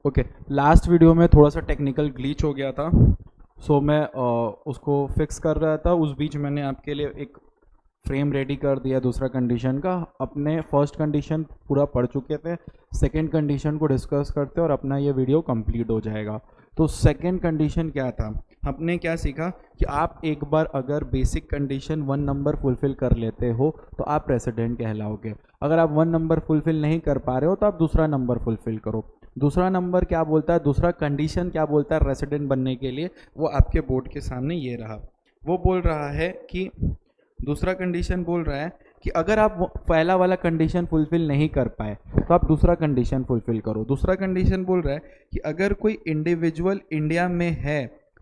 Okay, last video में थोड़ा सा टेक्निकल ग्लिच हो गया था। सो मैं उसको फिक्स कर रहा था। उस बीच मैंने आपके लिए एक फ्रेम रेडी कर दिया दूसरा कंडीशन का। अपने फर्स्ट कंडीशन पूरा पढ़ चुके थे, सेकंड कंडीशन को डिस्कस करते और अपना ये वीडियो कंप्लीट हो जाएगा। तो सेकंड कंडीशन क्या था, हमने क्या सीखा कि आप एक बार अगर बेसिक कंडीशन 1 नंबर फुलफिल कर लेते हो तो आप रेसिडेंट कहलाओगे। अगर आप 1 नंबर फुलफिल नहीं कर पा रहे हो तो आप दूसरा नंबर फुलफिल करो। दूसरा नंबर क्या बोलता है, दूसरा कंडीशन क्या बोलता है रेसिडेंट बनने के लिए, वो आपके बोर्ड के सामने ये रहा। वो बोल रहा है कि दूसरा कंडीशन बोल रहा है कि अगर आप पहला वाला कंडीशन फुलफिल नहीं कर पाए तो आप दूसरा कंडीशन फुलफिल करो। दूसरा कंडीशन बोल रहा है कि अगर कोई इंडिविजुअल इंडिया में है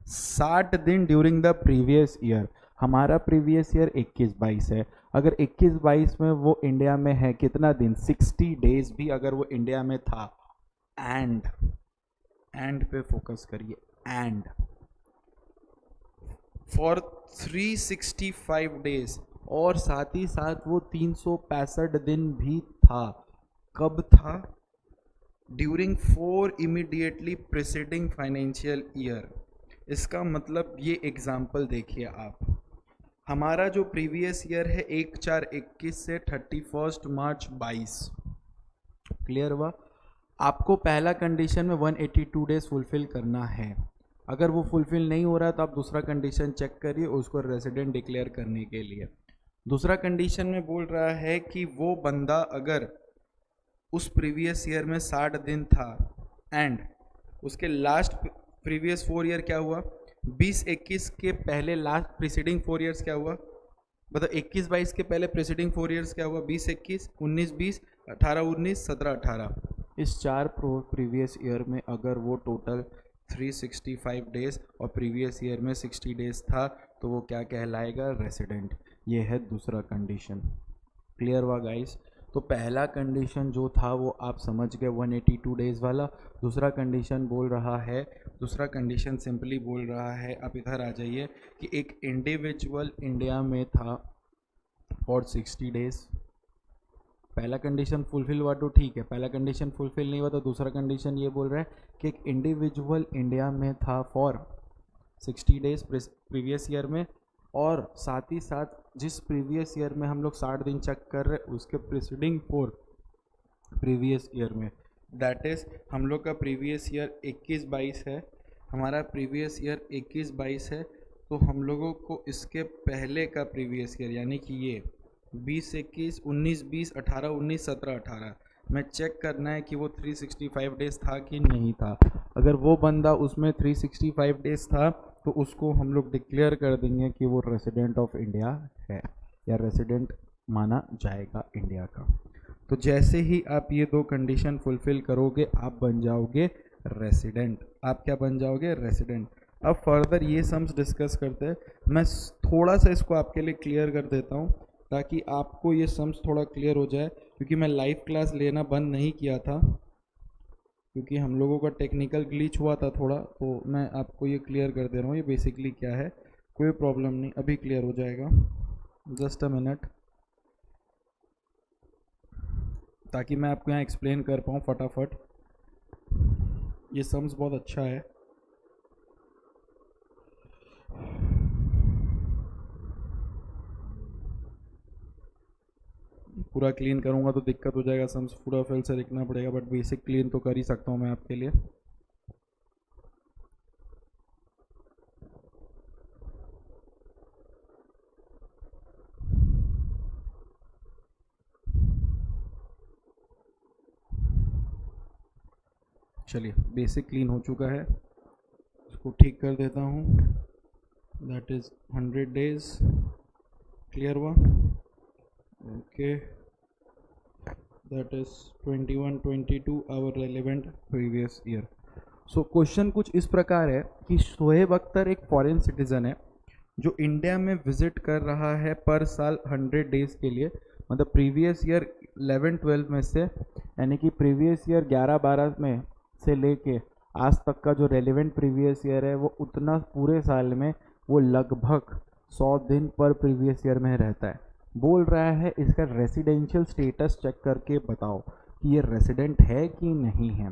60 दिन ड्यूरिंग द प्रीवियस ईयर, हमारा प्रीवियस ईयर 21-22 है, अगर 21-22 में वो इंडिया में है कितना दिन, 60 डेज भी अगर वो इंडिया में था, एंड पे फोकस करिए, एंड फॉर 365 डेज, और साथ ही साथ वो 365 दिन भी था। कब था? During 4 immediately preceding financial year. इसका मतलब ये एग्जाम्पल देखिए आप, हमारा जो प्रीवियस ईयर है 1/4/21 से 31 मार्च 22। क्लियर हुआ? आपको पहला कंडीशन में 182 डेज फुलफिल करना है। अगर वो फुलफिल नहीं हो रहा तो आप दूसरा कंडीशन चेक करिए उसको रेजिडेंट डिक्लेयर करने के लिए। दूसरा कंडीशन में बोल रहा है कि वो बंदा अगर उस प्रीवियस ईयर में 60 दिन था एंड उसके लास्ट प्रीवियस 4 ईयर क्या हुआ, 20-21 के पहले लास्ट प्रीसीडिंग 4 ईयर्स क्या हुआ, मतलब 21-22 के पहले प्रीसीडिंग 4 ईयर्स क्या हुआ, 20-21, 19-20, 18-19, 17-18। इस 4 प्रीवियस ईयर में अगर वो टोटल 365 डेज और प्रीवियस ईयर में 60 डेज था तो वो क्या कहलाएगा, रेसिडेंट। ये है दूसरा कंडीशन। क्लियर हुआ गाइस? तो पहला कंडीशन जो था वो आप समझ गए 182 डेज वाला। दूसरा कंडीशन बोल रहा है, दूसरा कंडीशन सिंपली बोल रहा है, आप इधर आ जाइए, कि एक इंडिविजुअल इंडिया में था फॉर 60 डेज। पहला कंडीशन फुलफिल हुआ तो ठीक है, पहला कंडीशन फुलफिल नहीं हुआ तो दूसरा कंडीशन ये बोल रहा है कि एक इंडिविजुअल इंडिया में था फॉर 60 डेज प्रीवियस ईयर में, और साथ ही साथ जिस प्रीवियस ईयर में हम लोग 60 दिन चेक कर रहे उसके प्रीसीडिंग 4 प्रीवियस ईयर में, दैट इज़ हम लोग का प्रीवियस ईयर 21-22 है, हमारा प्रीवियस ईयर 21-22 है, तो हम लोगों को इसके पहले का प्रीवियस ईयर यानी कि ये 20-21, 19-20, 18-19, 17-18 में चेक करना है कि वो 365 डेज था कि नहीं था। अगर वो बंदा उसमें 365 डेज था तो उसको हम लोग डिक्लेयर कर देंगे कि वो रेसिडेंट ऑफ इंडिया है या रेसिडेंट माना जाएगा इंडिया का। तो जैसे ही आप ये 2 कंडीशन फुलफिल करोगे आप बन जाओगे रेसिडेंट। आप क्या बन जाओगे, रेसिडेंट। अब फर्दर ये सम्स डिस्कस करते हैं। मैं थोड़ा सा इसको आपके लिए क्लियर कर देता हूँ ताकि आपको ये सम्स थोड़ा क्लियर हो जाए, क्योंकि मैं लाइव क्लास लेना बंद नहीं किया था क्योंकि हम लोगों का टेक्निकल ग्लिच हुआ था थोड़ा, तो मैं आपको ये क्लियर कर दे रहा हूँ ये बेसिकली क्या है। कोई प्रॉब्लम नहीं, अभी क्लियर हो जाएगा, जस्ट अ मिनट, ताकि मैं आपको यहाँ एक्सप्लेन कर पाऊँ फटाफट। ये सम्स बहुत अच्छा है। पूरा क्लीन करूँगा तो दिक्कत हो जाएगा, सम्स पूरा फिल से लिखना पड़ेगा, बट बेसिक क्लीन तो कर ही सकता हूँ मैं आपके लिए। चलिए, बेसिक क्लीन हो चुका है, इसको ठीक कर देता हूँ। That is 100 days. क्लियर हुआ? Okay, that is 21-22 our relevant previous year. So question कुछ इस प्रकार है कि शोएब अख्तर एक फॉरेन सिटीजन है जो इंडिया में विजिट कर रहा है पर साल 100 डेज के लिए, मतलब प्रीवियस ईयर 11-12 में से, यानी कि प्रीवियस ईयर 11-12 में से लेके आज तक का जो रेलिवेंट प्रीवियस ईयर है वो उतना पूरे साल में वो लगभग 100 दिन पर प्रीवियस ईयर में रहता है। बोल रहा है इसका रेसिडेंशियल स्टेटस चेक करके बताओ कि ये रेसिडेंट है कि नहीं है।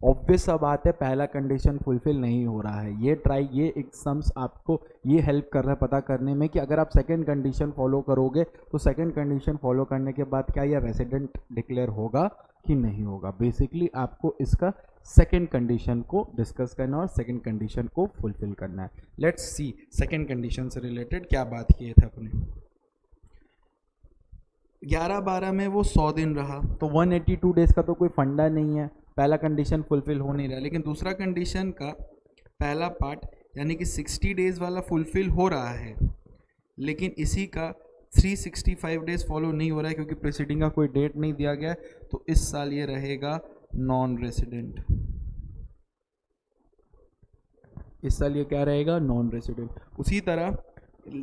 ऑब्वियस सा बात है, पहला कंडीशन फुलफिल नहीं हो रहा है। ये एग्जाम्स आपको ये हेल्प कर रहा है पता करने में कि अगर आप सेकंड कंडीशन फॉलो करोगे तो सेकंड कंडीशन फॉलो करने के बाद क्या ये रेसिडेंट डिक्लेयर होगा कि नहीं होगा। बेसिकली आपको इसका सेकंड कंडीशन को डिस्कस करना है और सेकंड कंडीशन को फुलफिल करना है। लेट्स सी सेकंड कंडीशन से रिलेटेड क्या बात किए थे अपने। 11-12 में वो 100 दिन रहा, तो 182 डेज का तो कोई फंडा नहीं है, पहला कंडीशन फुलफिल हो नहीं रहा। लेकिन दूसरा कंडीशन का पहला पार्ट यानी कि 60 डेज वाला फुलफिल हो रहा है, लेकिन इसी का 365 डेज फॉलो नहीं हो रहा है क्योंकि प्रीसीडिंग का कोई डेट नहीं दिया गया है, तो इस साल ये रहेगा नॉन रेसिडेंट। इस साल ये क्या रहेगा, नॉन रेसिडेंट। उसी तरह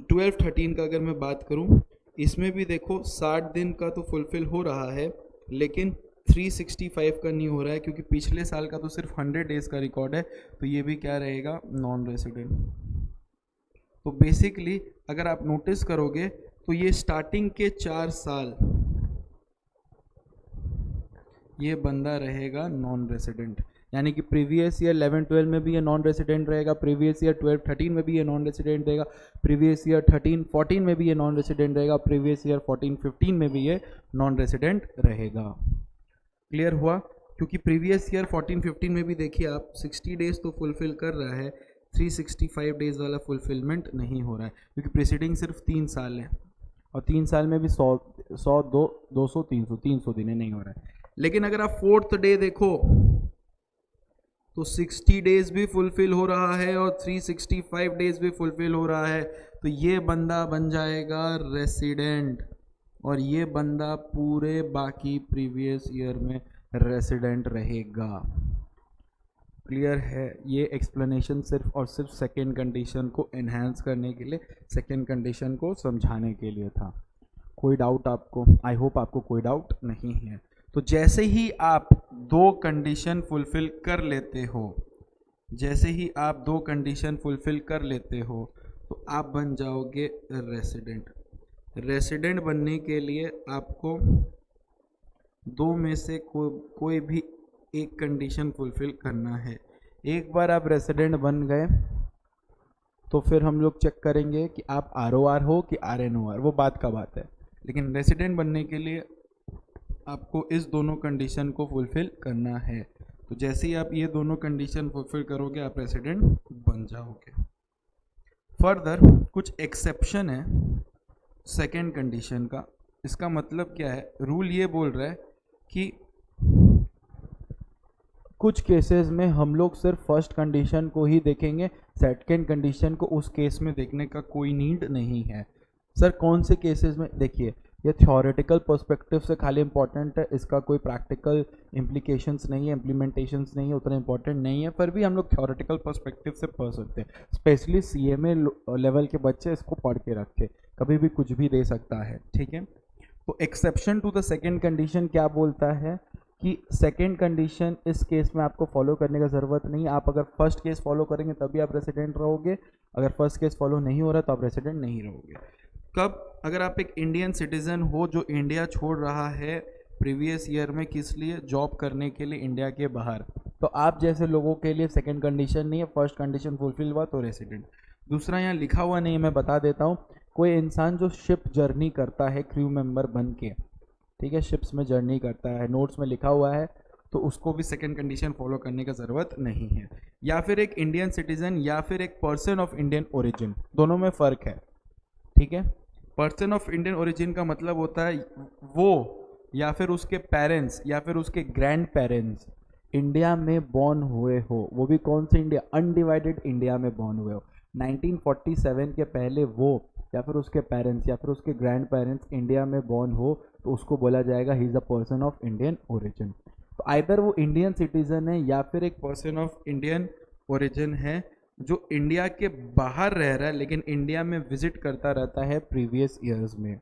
12-13 का अगर मैं बात करूं, इसमें भी देखो 60 दिन का तो फुलफिल हो रहा है, लेकिन 365 का नहीं हो रहा है क्योंकि पिछले साल का तो सिर्फ 100 डेज का रिकॉर्ड है, तो ये भी क्या रहेगा, नॉन रेसिडेंट। तो बेसिकली अगर आप नोटिस करोगे तो ये स्टार्टिंग के 4 साल ये बंदा रहेगा नॉन रेसिडेंट, यानी कि प्रीवियस ईयर 11-12 में भी ये नॉन रेसिडेंट रहेगा, प्रीवियस ईयर 12-13 में भी ये नॉन रेसिडेंट रहेगा, प्रीवियस ईयर 13-14 में भी ये नॉन रेसिडेंट रहेगा, प्रीवियस ईयर 14-15 में भी ये नॉन रेसिडेंट रहेगा। क्लियर हुआ? क्योंकि प्रीवियस ईयर 14-15 में भी देखिए आप 60 डेज तो फुलफिल कर रहा है, 365 डेज वाला फुलफिलमेंट नहीं हो रहा है क्योंकि प्रीसीडिंग सिर्फ 3 साल है और 3 साल में भी 100 200 300 दिन नहीं हो रहा है। लेकिन अगर आप 4th डे देखो तो 60 डेज भी फुलफिल हो रहा है और 365 डेज भी फुलफिल हो रहा है, तो ये बंदा बन जाएगा रेसिडेंट और ये बंदा पूरे बाकी प्रीवियस ईयर में रेसिडेंट रहेगा। क्लियर है? ये एक्सप्लेनेशन सिर्फ और सिर्फ सेकेंड कंडीशन को एनहांस करने के लिए, सेकेंड कंडीशन को समझाने के लिए था। कोई डाउट आपको? आई होप आपको कोई डाउट नहीं है। तो जैसे ही आप 2 कंडीशन फुलफिल कर लेते हो, जैसे ही आप 2 कंडीशन फुलफिल कर लेते हो तो आप बन जाओगे रेसिडेंट। रेसिडेंट बनने के लिए आपको 2 में से कोई भी एक कंडीशन फुलफिल करना है। एक बार आप रेसिडेंट बन गए तो फिर हम लोग चेक करेंगे कि आप ROR हो कि RNOR, वो बात का बात है। लेकिन रेसिडेंट बनने के लिए आपको इस दोनों कंडीशन को फुलफिल करना है। तो जैसे ही आप ये दोनों कंडीशन फुलफिल करोगे आप रेसिडेंट बन जाओगे। फर्दर कुछ एक्सेप्शन है सेकेंड कंडीशन का। इसका मतलब क्या है? रूल ये बोल रहा है कि कुछ केसेस में हम लोग सिर्फ फर्स्ट कंडीशन को ही देखेंगे, सेकेंड कंडीशन को उस केस में देखने का कोई नीड नहीं है। सर कौन से केसेस में? देखिए ये थ्योरेटिकल पर्सपेक्टिव से खाली इंपॉर्टेंट है, इसका कोई प्रैक्टिकल इम्प्लीकेशंस नहीं है, इम्प्लीमेंटेशंस नहीं है, उतना इंपॉर्टेंट नहीं है, पर भी हम लोग थ्योरेटिकल पर्सपेक्टिव से पढ़ सकते हैं। स्पेशली CMA लेवल के बच्चे इसको पढ़ के रखे, कभी भी कुछ भी दे सकता है, ठीक है। तो exception to the second condition क्या बोलता है कि सेकेंड कंडीशन इस केस में आपको फॉलो करने का ज़रूरत नहीं है। आप अगर फर्स्ट केस फॉलो करेंगे तभी आप रेसिडेंट रहोगे, अगर फर्स्ट केस फॉलो नहीं हो रहा तो आप रेसिडेंट नहीं रहोगे। कब? अगर आप एक इंडियन सिटीज़न हो जो इंडिया छोड़ रहा है प्रीवियस ईयर में, किस लिए? जॉब करने के लिए इंडिया के बाहर, तो आप जैसे लोगों के लिए सेकंड कंडीशन नहीं है, फर्स्ट कंडीशन फुलफिल हुआ तो रेसिडेंट। दूसरा यहाँ लिखा हुआ नहीं है, मैं बता देता हूँ। कोई इंसान जो शिप जर्नी करता है क्रू मेंबर बन के, ठीक है, शिप्स में जर्नी करता है, नोट्स में लिखा हुआ है, तो उसको भी सेकंड कंडीशन फॉलो करने का ज़रूरत नहीं है। या फिर एक इंडियन सिटीज़न या फिर एक पर्सन ऑफ इंडियन ओरिजिन, दोनों में फ़र्क है, ठीक है। पर्सन ऑफ इंडियन ओरिजिन का मतलब होता है वो या फिर उसके पेरेंट्स या फिर उसके ग्रैंड पेरेंट्स इंडिया में बॉर्न हुए हो, वो भी कौन से इंडिया? अनडिवाइडेड इंडिया में बॉर्न हुए हो। 1947 के पहले वो या फिर उसके पेरेंट्स या फिर उसके ग्रैंड पेरेंट्स इंडिया में बॉर्न हो तो उसको बोला जाएगा he is a person of Indian origin. तो आइदर वो इंडियन सिटीज़न है या फिर एक पर्सन ऑफ इंडियन ओरिजिन है जो इंडिया के बाहर रह रहा है लेकिन इंडिया में विजिट करता रहता है प्रीवियस ईयर्स में।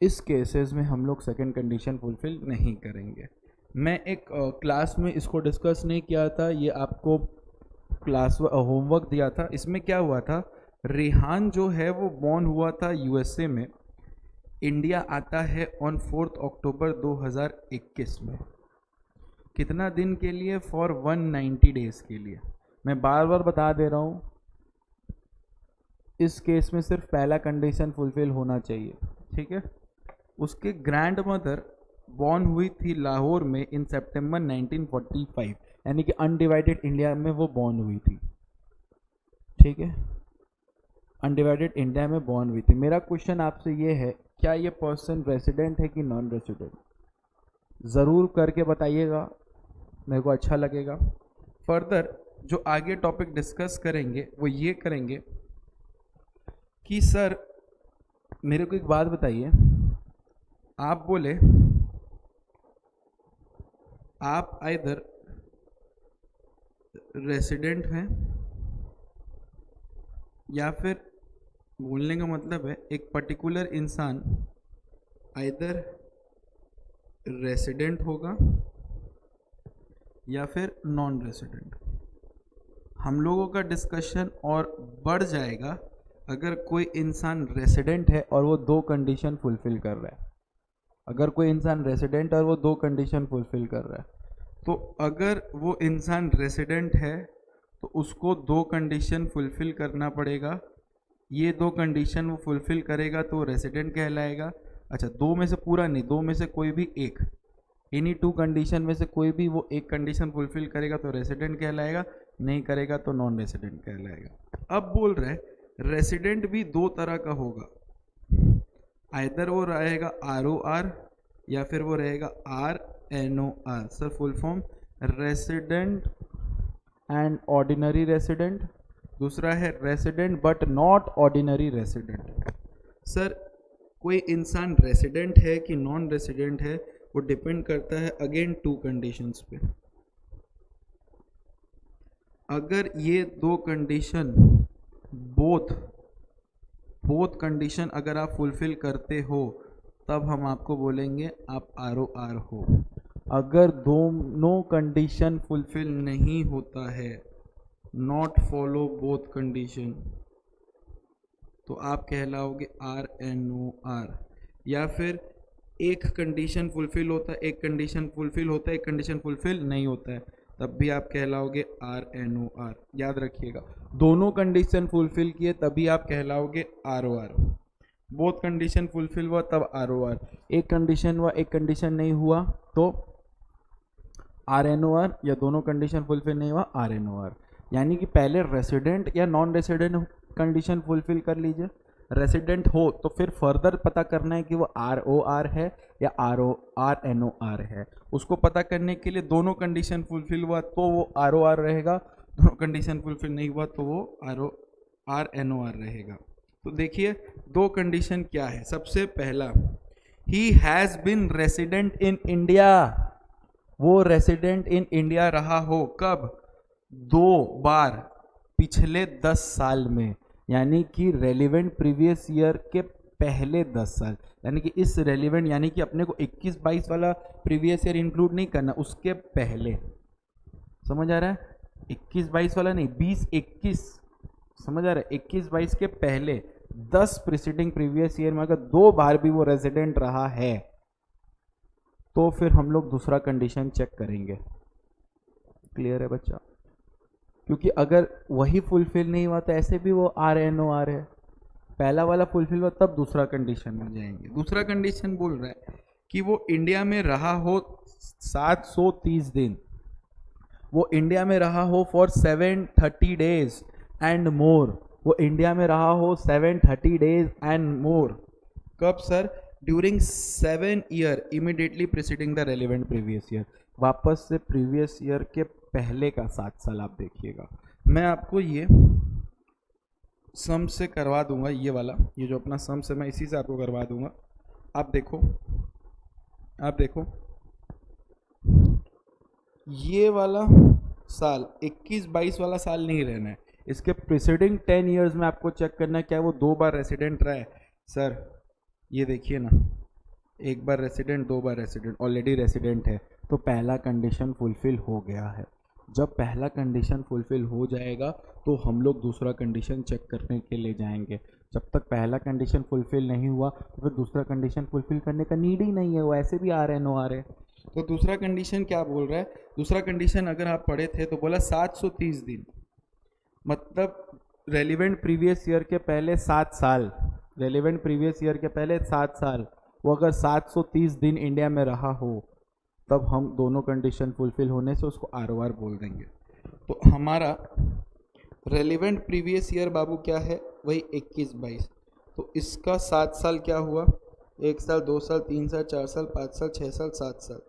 इस केसेस में हम लोग सेकंड कंडीशन फुलफिल नहीं करेंगे। मैं एक क्लास में इसको डिस्कस नहीं किया था, ये आपको क्लास होमवर्क दिया था। इसमें क्या हुआ था, रेहान जो है वो बॉर्न हुआ था USA में, इंडिया आता है ऑन 4 अक्टूबर 2021 में। कितना दिन के लिए? फॉर 190 डेज के लिए। मैं बार बार बता दे रहा हूँ, इस केस में सिर्फ पहला कंडीशन फुलफिल होना चाहिए, ठीक है। उसके ग्रैंड मदर बॉर्न हुई थी लाहौर में इन सितंबर 1945, यानी कि अनडिवाइडेड इंडिया में वो बॉर्न हुई थी, ठीक है। अनडिवाइडेड इंडिया में बॉर्न हुई थी। मेरा क्वेश्चन आपसे ये है, क्या ये पर्सन रेसिडेंट है कि नॉन रेसिडेंट? ज़रूर करके बताइएगा, मेरे को अच्छा लगेगा। फर्दर जो आगे टॉपिक डिस्कस करेंगे वो ये करेंगे कि सर मेरे को एक बात बताइए, आप बोले आप आइदर रेसिडेंट हैं या फिर बोलने का मतलब है एक पर्टिकुलर इंसान आइदर रेसिडेंट होगा या फिर नॉन रेसिडेंट। हम लोगों का डिस्कशन और बढ़ जाएगा अगर कोई इंसान रेसिडेंट है और वो दो कंडीशन फुलफिल कर रहा है। अगर कोई इंसान रेसिडेंट और वो दो कंडीशन फुलफिल कर रहा है, तो अगर वो इंसान रेसिडेंट है तो उसको दो कंडीशन फुलफिल करना पड़ेगा। ये दो कंडीशन वो फुलफिल करेगा तो रेसिडेंट कहलाएगा। अच्छा, दो में से पूरा नहीं, दो में से कोई भी एक, इन्हीं टू कंडीशन में से कोई भी वो एक कंडीशन फुलफिल करेगा तो रेसिडेंट कहलाएगा, नहीं करेगा तो नॉन रेसिडेंट कहलाएगा। अब बोल रहे रेसिडेंट भी दो तरह का होगा, आइदर वो रहेगा ROR या फिर वो रहेगा RNOR। Sir full form resident and ordinary resident, दूसरा है resident but not ordinary resident. Sir कोई इंसान रेसिडेंट है कि नॉन रेसिडेंट है वो डिपेंड करता है अगेन टू कंडीशंस पे। अगर ये दो कंडीशन बोथ कंडीशन अगर आप फुलफिल करते हो तब हम आपको बोलेंगे आप ROR हो। अगर दोनों कंडीशन फुलफिल नहीं होता है, नॉट फॉलो बोथ कंडीशन, तो आप कहलाओगे RNOR। या फिर एक कंडीशन फुलफिल होता है, एक कंडीशन फुलफिल होता है, एक कंडीशन फुलफिल नहीं होता है, तब भी आप कहलाओगे RNOR। याद रखिएगा, दोनों कंडीशन फुलफिल किए तभी आप कहलाओगे ROR। बोथ कंडीशन फुलफिल हुआ तब ROR, एक कंडीशन हुआ एक कंडीशन नहीं हुआ तो RNOR, या दोनों कंडीशन फुलफिल नहीं हुआ RNOR। यानी कि पहले रेसिडेंट या नॉन रेसिडेंट कंडीशन फुलफिल कर लीजिए। रेसिडेंट हो तो फिर फर्दर पता करना है कि वो ROR है या RNOR है। उसको पता करने के लिए दोनों कंडीशन फुलफिल हुआ तो वो ROR रहेगा, दोनों कंडीशन फुलफिल नहीं हुआ तो वो RNOR रहेगा। तो देखिए दो कंडीशन क्या है। सबसे पहला, he has been resident in India, वो रेसिडेंट इन इंडिया रहा हो, कब? 2 बार पिछले 10 साल में, यानी कि रेलिवेंट प्रीवियस ईयर के पहले 10 साल, यानी कि इस रेलिवेंट यानी कि अपने को 21-22 वाला प्रीवियस ईयर इंक्लूड नहीं करना, उसके पहले। समझ आ रहा है? 21-22 वाला नहीं, 20-21, समझ आ रहा है? 21-22 के पहले 10 प्रीसीडिंग प्रीवियस ईयर में अगर 2 बार भी वो रेजिडेंट रहा है तो फिर हम लोग दूसरा कंडीशन चेक करेंगे। क्लियर है बच्चा? क्योंकि अगर वही फुलफिल नहीं हुआ तो ऐसे भी वो RNOR है। पहला वाला फुलफिल हुआ तब दूसरा कंडीशन में जाएंगे। दूसरा कंडीशन बोल रहा है कि वो इंडिया में रहा हो 730 दिन, वो इंडिया में रहा हो फॉर 730 डेज एंड मोर, वो इंडिया में रहा हो 730 डेज एंड मोर। कब sir? During 7 year immediately preceding the relevant previous year. वापस से प्रीवियस ईयर के पहले का 7 साल आप देखिएगा। मैं आपको ये सम से करवा दूंगा, ये वाला, ये जो अपना सम से मैं इसी से आपको करवा दूंगा। आप देखो, आप देखो, ये वाला साल 21-22 वाला साल नहीं रहना है, इसके प्रीसीडिंग 10 ईयर्स में आपको चेक करना है क्या वो 2 बार रेसिडेंट रहा है। सर ये देखिए ना, 1 बार रेसिडेंट, 2 बार रेसिडेंट, ऑलरेडी रेसिडेंट है तो पहला कंडीशन फुलफिल हो गया है। जब पहला कंडीशन फुलफिल हो जाएगा तो हम लोग दूसरा कंडीशन चेक करने के लिए जाएंगे। जब तक पहला कंडीशन फुलफिल नहीं हुआ तो फिर दूसरा कंडीशन फुलफिल करने का नीड ही नहीं है, वो ऐसे भी RNOR है। तो दूसरा कंडीशन क्या बोल रहा है, दूसरा कंडीशन अगर आप पढ़े थे तो बोला 730 दिन, मतलब रेलिवेंट प्रीवियस ईयर के पहले 7 साल, रेलिवेंट प्रीवियस ईयर के पहले 7 साल, वो अगर 730 दिन इंडिया में रहा हो, तब हम दोनों कंडीशन फुलफिल होने से उसको ROR बोल देंगे। तो हमारा रेलिवेंट प्रीवियस ईयर बाबू क्या है, वही 21-22। तो इसका 7 साल क्या हुआ, 1 साल, 2 साल, 3 साल, 4 साल, 5 साल, 6 साल, 7 साल,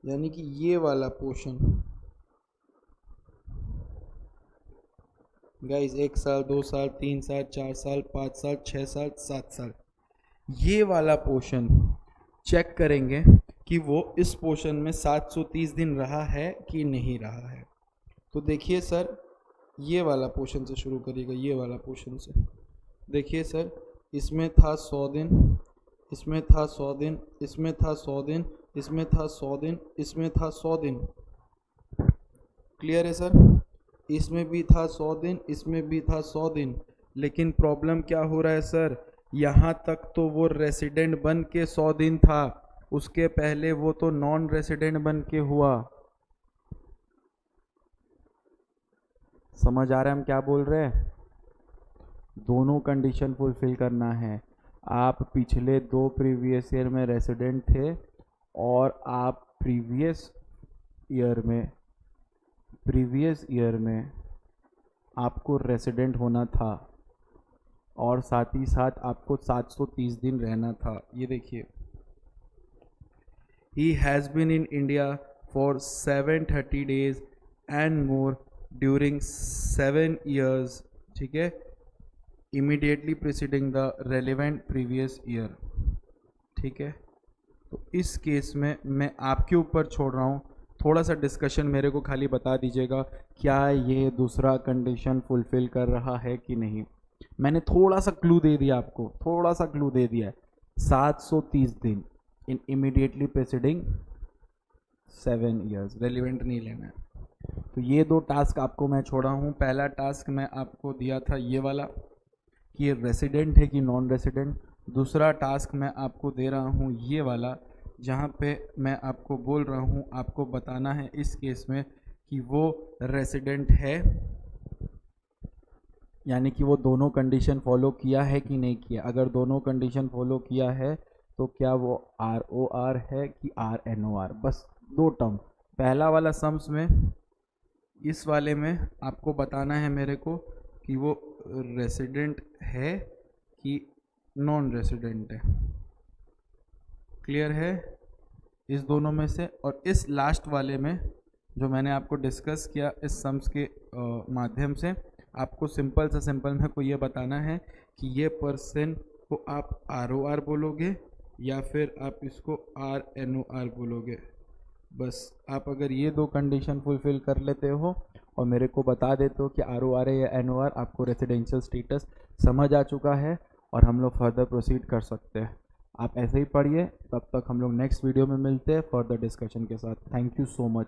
यानी कि ये वाला पोर्शन गाइज 1 साल, 2 साल, 3 साल, 4 साल, 5 साल, 6 साल, 7 साल, ये वाला पोर्शन चेक करेंगे कि वो इस पोर्शन में 730 दिन रहा है कि नहीं रहा है। तो देखिए सर, ये वाला पोर्शन से शुरू करिएगा, ये वाला पोर्शन से देखिए सर, इसमें था 100 दिन, इसमें था 100 दिन, इसमें था 100 दिन, इसमें था 100 दिन, इसमें था 100 दिन। क्लियर है सर, इसमें भी था 100 दिन, इसमें भी था 100 दिन। लेकिन प्रॉब्लम क्या हो रहा है सर, यहाँ तक तो वो रेसिडेंट बन के 100 दिन था, उसके पहले वो तो नॉन रेसिडेंट बन के हुआ। समझ आ रहा है हम क्या बोल रहे हैं? दोनों कंडीशन फुलफिल करना है। आप पिछले 2 प्रीवियस ईयर में रेसिडेंट थे और आप प्रीवियस ईयर में आपको रेसिडेंट होना था और साथ ही साथ आपको 730 दिन रहना था। ये देखिए, he has been in India for 730 days and more during 7 years, ठीक है, immediately preceding the relevant previous year, ठीक है। तो इस केस में मैं आपके ऊपर छोड़ रहा हूँ, थोड़ा सा डिस्कशन मेरे को खाली बता दीजिएगा क्या ये दूसरा कंडीशन फुलफिल कर रहा है कि नहीं। मैंने थोड़ा सा क्लू दे दिया आपको, थोड़ा सा क्लू दे दिया है, 730 दिन इन इमीडिएटली प्रीसीडिंग 7 years, रेलिवेंट नहीं लेना है। तो ये 2 टास्क आपको मैं छोड़ा हूँ। पहला टास्क मैं आपको दिया था ये वाला कि ये रेसिडेंट है कि नॉन रेसिडेंट। दूसरा टास्क मैं आपको दे रहा हूँ ये वाला, जहाँ पे मैं आपको बोल रहा हूँ आपको बताना है इस केस में कि वो रेसिडेंट है, यानी कि वो दोनों कंडीशन फॉलो किया है कि नहीं किया। अगर दोनों कंडीशन फॉलो किया है तो क्या वो ROR है कि RNOR। बस 2 टर्म, पहला वाला सम्स में, इस वाले में आपको बताना है मेरे को कि वो रेसिडेंट है कि नॉन रेसिडेंट है। क्लियर है, इस दोनों में से। और इस लास्ट वाले में जो मैंने आपको डिस्कस किया इस सम्स के माध्यम से, आपको सिंपल से सिंपल मेरे को ये बताना है कि ये पर्सन को आप ROR बोलोगे या फिर आप इसको RNOR बोलोगे। बस आप अगर ये 2 कंडीशन फुलफिल कर लेते हो और मेरे को बता देते हो कि ROR है या NOR, आपको रेसिडेंशियल स्टेटस समझ आ चुका है और हम लोग फर्दर प्रोसीड कर सकते हैं। आप ऐसे ही पढ़िए, तब तक हम लोग नेक्स्ट वीडियो में मिलते हैं फर्दर डिस्कशन के साथ। Thank you so much.